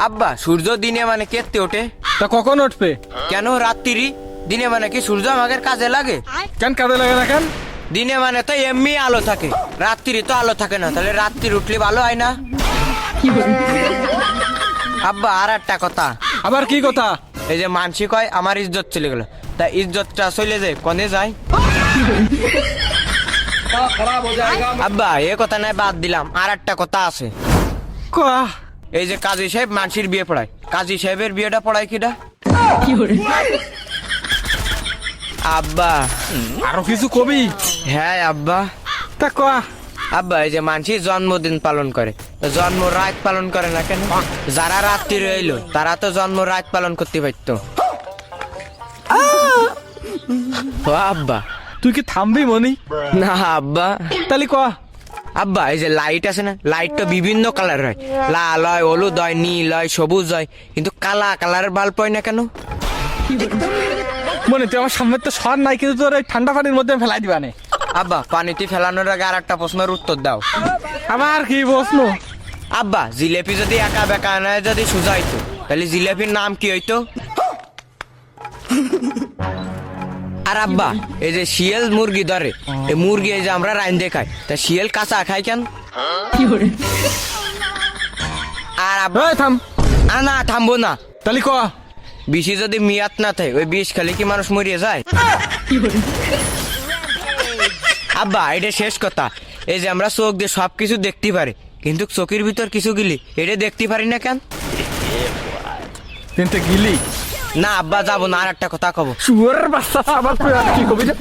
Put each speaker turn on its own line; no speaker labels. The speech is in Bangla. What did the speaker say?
আব্বা সূর্য দিনে মানে কেতে ওঠে?
তা কখন উঠবে?
কেন রাত্রি? দিনে মানে কি সূর্য আমাদের কাজে লাগে?
কেন কাজে লাগে না কেন?
দিনে মানে তো এমনি আলো থাকে, রাত্রি তো আলো থাকে না, তাহলে রাত্রি উঠলে ভালো হয় না? আব্বা আর একটা কথা।
আবার কি কথা?
এই যে মানসিক হয় আমার ইজ্জত চলে গেল, তা ইজ্জতটা চলে যায় কনে যায়? আব্বা এ কথা নাই, বাদ দিলাম, আর একটা কথা আছে।
কয়া
এই যে কাজী সাহেব মানসির বিয়ে পড়ায়, কাজী সাহেবের বিয়েটা পড়ায় কিটা? আব্বা
আরো কিছু কবি?
হ্যাঁ আব্বা।
তা কয়া।
আব্বা এই যে মানসি জন্মদিন পালন করে, তো জন্ম রাত পালন করে না কেন? যারা রাত্রি রইলো তারা তো জন্ম রাত পালন করতে পারতো। ও আব্বা।
তুই কি থামবি মনি?
না আব্বা।
তাহলে কয়া।
আব্বা এই যে লাইট আছে না, লাইট তো বিভিন্ন কালার হয়, লাল হয়, হলুদ হয়, নীল হয়, সবুজ হয়, কিন্তু কালা কালারের বাল্ব হয় না কেন?
মনে তুই আমার সামনে তো সর নাই, কিন্তু তোর ওই ঠান্ডা পানির মধ্যে ফেলাই দিবানে।
আব্বা পানিতে ফেলানোর আগে আর একটা প্রশ্নের উত্তর দাও।
আবার কি প্রশ্ন?
আব্বা জিলেপি যদি একা বেকা না যদি সোজা হইতো, তাহলে জিলেপির নাম কি হইতো? আর আব্বা এই যে শিয়াল মুরগি ধরে, এই মুরগি এই যে আমরা রাইন্দে খাই, তা শিয়াল কাঁচা খায় কেন? আর আব্বা
এই থাম।
না থামবো না।
তাহলে কয়া।
বিষে যদি মিয়াত না থাকে, ওই বিষ খেলে কি মানুষ মরিয়ে যায়? আব্বা এটা শেষ কথা। এই যে আমরা চোখ দিয়ে সবকিছু দেখতে পারি, কিন্তু চোখের ভিতর কিছু গিলি এটা দেখতে পারি না কেন?
কিন্তু গিলি
না আব্বা যাবো না, আর একটা কথা কব।
শুয়ারের বাচ্চা আবার তুই আর কি কবি রে?